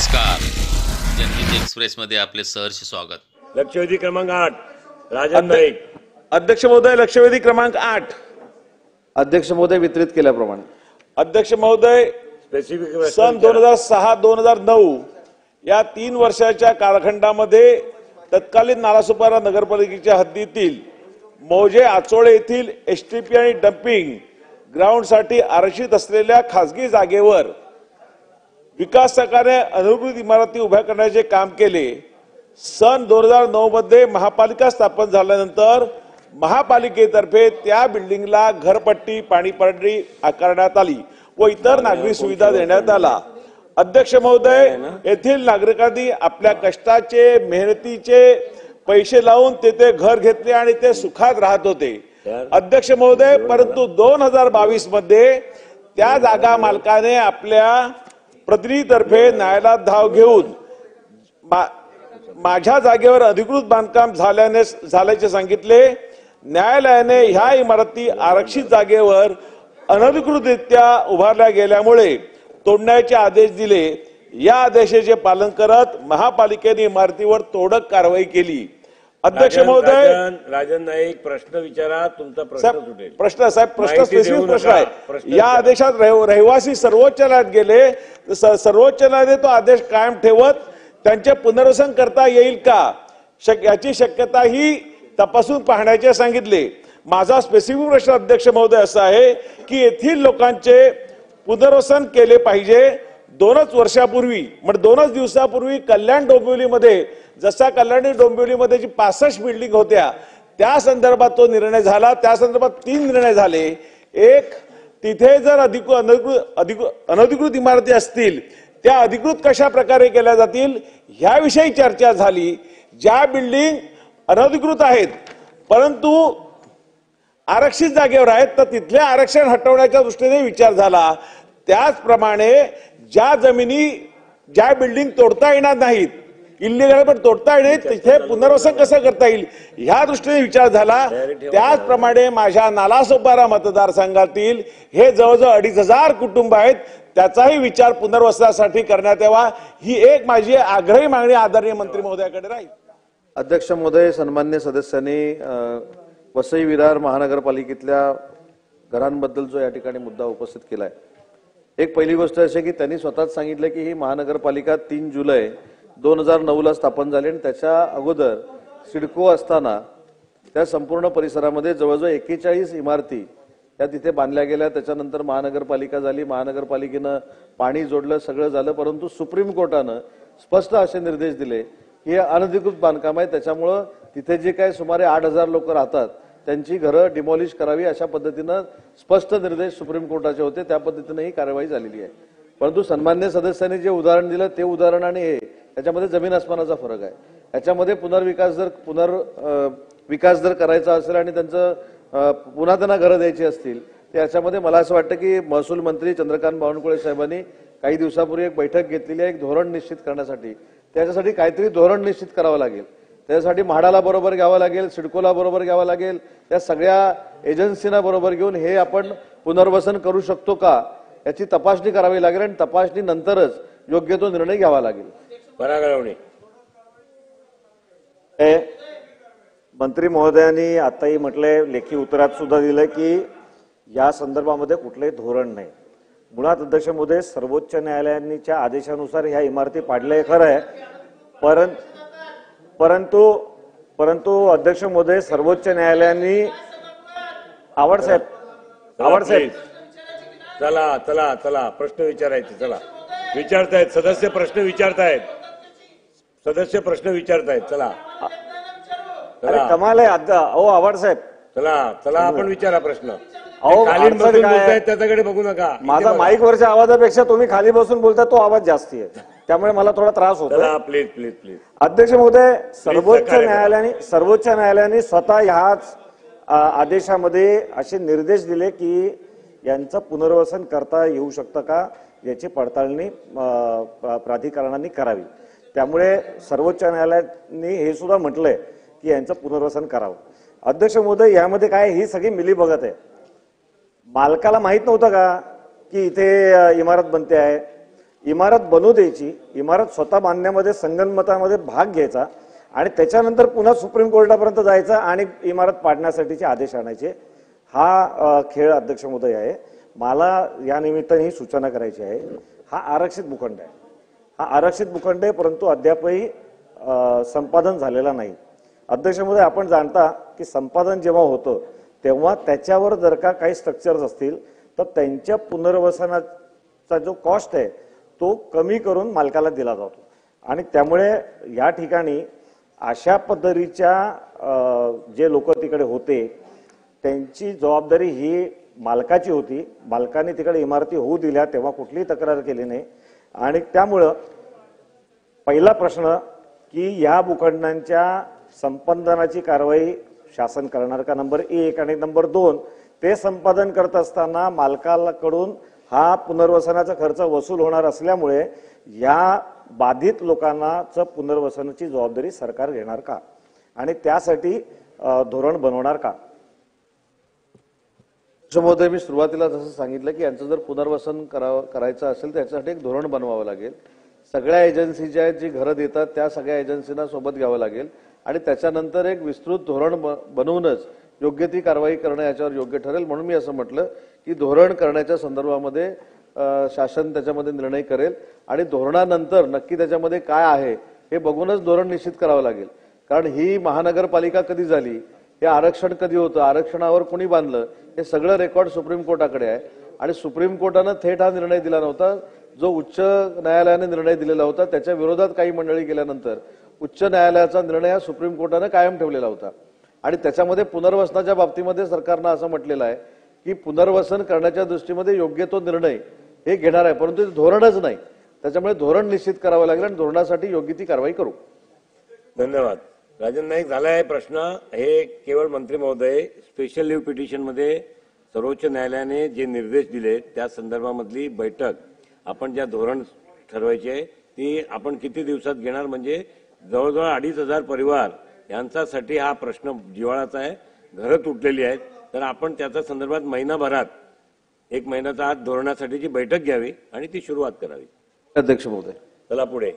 नमस्कार, जनहित एक्सप्रेसमध्ये आपले सहर्ष स्वागत। लक्षवेधी क्रमांक 8 राजन नाईक। अध्यक्ष महोदय, लक्षवेधी क्रमांक 8 अध्यक्ष महोदय वितरित केल्याप्रमाणे। अध्यक्ष महोदय, स्पेसिफिक सन 2006-2009 या 3 वर्षाच्या कालखंडामध्ये तत्कालीन नालासोपारा नगरपालिकेच्या हद्दीतील मौजे आचोळे येथील एसटीपी आणि डम्पिंग ग्राउंडसाठी आरक्षित असलेल्या खासगी जागेवर विकासकाने अनुकूल इमारती उभ्या करण्याचे काम केले। सन 2009 मध्ये महापालिका स्थापन झाल्यानंतर महापालिकेतर्फे त्या बिल्डिंगला घरपट्टी, पाणीपट्टी आकारण्यात आली व इतर नागरी सुविधा देण्यात आला। अध्यक्ष महोदय, येथील नागरिकांनी आपल्या कष्टाचे, मेहनतीचे पैसे लावून तेथे घर घेतले आणि ते सुखात राहत होते। अध्यक्ष महोदय, परंतु 2022 मध्ये त्या जागा मालकाने आपल्या प्रतिनिधीतर्फे न्यायालयात धाव घेऊन माझ्या जागेवर अधिकृत बांधकाम झाल्याचे सांगितले। न्यायालयाने ह्या इमारती आरक्षित जागेवर अनधिकृतरित्या उभारल्या गेल्यामुळे तोडण्याचे आदेश दिले। या आदेशाचे पालन करत महापालिकेने इमारतीवर तोडक कारवाई केली। अध्यक्ष महोदय, राजन नाईक, प्रश्न विचारा, तुमचा प्रश्न सुटेल। प्रश्न स्पेसिफिक प्रश्न आहे। या आदेशात रहिवासी सर्वोच्च न्यायालयात गेले, सर्वोच्च न्यायालयाने तो आदेश कायम ठेवत त्यांचे पुनर्वसन करता येईल का याची शक्यता ही तपासून पाहण्याचे सांगितले। माझा स्पेसिफिक प्रश्न अध्यक्ष महोदय असा आहे की येथील लोकांचे पुनर्वसन केले पाहिजे। 2 वर्षापूर्वी म्हणजे 2 दिवसापूर्वी कल्याण डोंबिवलीमध्ये, जसा कल्याणी डोंबिवलीमध्ये जी 65 बिल्डिंग होत्या त्या संदर्भात तो निर्णय झाला। त्या संदर्भात 3 निर्णय झाले। एक, तिथे जर अनधिकृत इमारती असतील त्या अधिकृत कशा प्रकारे केल्या जातील ह्याविषयी चर्चा झाली। ज्या बिल्डिंग अनधिकृत आहेत परंतु आरक्षित जागेवर आहेत तर तिथले आरक्षण हटवण्याच्या दृष्टीने विचार झाला। त्याचप्रमाणे ज्या जमिनी, ज्या बिल्डिंग तोडता येणार नाहीत, इल्लीगल पण तोडता येणार, तिथे पुनर्वसन कसं करता येईल ह्या दृष्टीने विचार झाला। त्याचप्रमाणे माझ्या नालासोपारा मतदारसंघातील हे जवळजवळ 2500 कुटुंब आहेत, त्याचाही विचार पुनर्वसनासाठी करण्यात यावा, ही एक माझी आग्रही मागणी आदरणीय मंत्री महोदयाकडे राहील। अध्यक्ष महोदय, सन्मान्य सदस्यांनी वसई विरार महानगरपालिकेतल्या घरांबद्दल जो या ठिकाणी मुद्दा उपस्थित केलाय, एक पहिली गोष्ट अशी की त्यांनी स्वतःच सांगितलं की ही महानगरपालिका 3 जुलै 2009 ला स्थापन झाली आणि त्याच्या अगोदर सिडको असताना त्या संपूर्ण परिसरामध्ये जवळजवळ 41 इमारती त्या तिथे बांधल्या गेल्या। त्याच्यानंतर महानगरपालिका झाली, महानगरपालिकेनं पाणी जोडलं, सगळं झालं, परंतु सुप्रीम कोर्टानं स्पष्ट असे निर्देश दिले की हे अनधिकृत बांधकाम आहे, त्याच्यामुळं तिथे जे काही सुमारे 8000 लोक राहतात त्यांची घरं डिमॉलिश करावी अशा पद्धतीनं स्पष्ट निर्देश सुप्रीम कोर्टाचे होते। त्या पद्धतीने ही कार्यवाही झालेली आहे। परंतु सन्मान्य सदस्यांनी जे उदाहरण दिलं ते उदाहरण आणि हे त्याच्यामध्ये जमीन आसमानाचा फरक आहे। याच्यामध्ये पुनर्विकास जर करायचा असेल आणि त्यांचं पुन्हा त्यांना घरं द्यायची असतील तर याच्यामध्ये मला असं वाटतं की महसूल मंत्री चंद्रकांत बावनकुळे साहेबांनी काही दिवसापूर्वी एक बैठक घेतलेली आहे एक धोरण निश्चित करण्यासाठी। त्याच्यासाठी काहीतरी धोरण निश्चित करावं लागेल। त्यासाठी म्हाडाला बरोबर घ्यावं लागेल, सिडकोला बरोबर घ्यावं लागेल, त्या सगळ्या एजन्सीना बरोबर घेऊन हे आपण पुनर्वसन करू शकतो का याची तपासणी करावी लागेल आणि तपासणी नंतरच योग्य तो निर्णय घ्यावा लागेल। परागळवणी मंत्री महोदयांनी आताही म्हटलंय, लेखी उत्तरात सुद्धा दिलंय की या संदर्भामध्ये कुठलंही धोरण नाही। मुळात अध्यक्ष महोदय, सर्वोच्च न्यायालयाच्या आदेशानुसार ह्या इमारती पाडल्या खरं आहे, परंतु अध्यक्ष महोदय, सर्वोच्च न्यायालयाने आवडसाहेब चला चला चला प्रश्न विचारायचे, चला विचारतायत सदस्य, प्रश्न विचारतायत सदस्य, प्रश्न विचारतायत, चला कमाल आहे आवडसाहेब, चला चला आपण विचारा प्रश्न। खाली बसून बोलतायत त्याच्याकडे बघू नका। माझा माईक वरच्या आवाजापेक्षा तुम्ही खाली बसून बोलता तो आवाज जास्ती आहे, त्यामुळे मला थोडा त्रास होतो। प्लीज प्लीज प्लीज अध्यक्ष महोदय, सर्वोच्च न्यायालयाने स्वतः ह्याच आदेशामध्ये असे निर्देश दिले की यांचं पुनर्वसन करता येऊ शकतं का याची पडताळणी प्राधिकरणांनी करावी। त्यामुळे सर्वोच्च न्यायालयाने हे सुद्धा म्हटलंय की यांचं पुनर्वसन करावं। अध्यक्ष महोदय, यामध्ये काय ही सगळी मिलीभगत आहे। मालकाला माहित नव्हतं का की इथे इमारत बनते आहे, इमारत बनवू द्यायची, इमारत स्वतः बांधण्यामध्ये संगनमतामध्ये भाग घ्यायचा आणि त्याच्यानंतर पुन्हा सुप्रीम कोर्टापर्यंत जायचं आणि इमारत पाडण्यासाठीचे आदेश आणायचे. हा खेळ अध्यक्ष महोदय आहे. मला या निमित्ताने ही सूचना करायची आहे. हा आरक्षित भूखंड आहे, हा आरक्षित भूखंड आहे, परंतु अद्यापही संपादन झालेला नाही. अध्यक्ष महोदय, आपण जाणता की संपादन जेव्हा होतं तेव्हा त्याच्यावर जर का काही स्ट्रक्चर्स असतील तर त्यांच्या पुनर्वसनाचा जो कॉस्ट आहे तो कमी करून मालकाला दिला जातो. आणि त्यामुळे या ठिकाणी अशा पद्धतीच्या जे लोक तिकडे होते त्यांची जबाबदारी ही मालकाची होती. मालकाने तिकडे इमारती होऊ दिल्या तेव्हा कुठलीही तक्रार केली नाही. आणि त्यामुळं पहिला प्रश्न की या भूखंडांच्या संपादनाची कारवाई शासन करणार का, नंबर 1. आणि नंबर 2, ते संपादन करत असताना मालकाकडून हा पुनर्वसनाचा खर्च वसूल होणार असल्यामुळे या बाधित लोकांनाचं पुनर्वसनाची जबाबदारी सरकार घेणार का आणि त्यासाठी धोरण बनवणार का. महोदय, मी सुरुवातीला जसं सांगितलं की यांचं जर पुनर्वसन करायचं असेल तर याच्यासाठी एक धोरण बनवावं लागेल. सगळ्या एजन्सी ज्या आहेत जी घरं देतात त्या सगळ्या एजन्सींना सोबत घ्यावं लागेल आणि त्याच्यानंतर एक विस्तृत धोरण बनवूनच योग्य ती कारवाई करणं याच्यावर योग्य ठरेल. म्हणून मी असं म्हटलं की धोरण करण्याच्या संदर्भामध्ये शासन त्याच्यामध्ये निर्णय करेल आणि धोरणानंतर नक्की त्याच्यामध्ये काय आहे हे बघूनच धोरण निश्चित करावं लागेल. कारण ही महानगरपालिका कधी झाली, हे आरक्षण कधी होतं, आरक्षणावर कोणी बांधलं, हे सगळं रेकॉर्ड सुप्रीम कोर्टाकडे आहे. आणि सुप्रीम कोर्टानं थेट हा निर्णय दिला नव्हता. जो उच्च न्यायालयाने निर्णय दिलेला होता त्याच्या विरोधात काही मंडळी गेल्यानंतर उच्च न्यायालयाचा निर्णय हा सुप्रीम कोर्टानं कायम ठेवलेला होता. आणि त्याच्यामध्ये पुनर्वसनाच्या बाबतीमध्ये सरकारनं असं म्हटलेलं आहे की पुनर्वसन करण्याच्या दृष्टीमध्ये योग्य तो निर्णय हे घेणार आहे, परंतु ते धोरणच नाही. त्याच्यामुळे धोरण निश्चित करावं लागेल आणि धोरणासाठी योग्य ती कारवाई करू. धन्यवाद. राजन नाईक, झाला आहे प्रश्न. हे केवळ मंत्री महोदय स्पेशल लिव्ह पिटिशन मध्ये सर्वोच्च न्यायालयाने जे निर्देश दिले त्या संदर्भामधली बैठक आपण ज्या धोरण ठरवायची आहे ती आपण किती दिवसात घेणार, म्हणजे जवळजवळ 2,500 परिवार यांच्यासाठी हा प्रश्न जिव्हाळाचा आहे. घरं तुटलेली आहेत, तर आपण त्याच्या संदर्भात महिनाभरात 1 महिन्याचा आत धोरणासाठीची बैठक घ्यावी आणि ती सुरुवात करावी. अध्यक्ष महोदय, चला पुढे.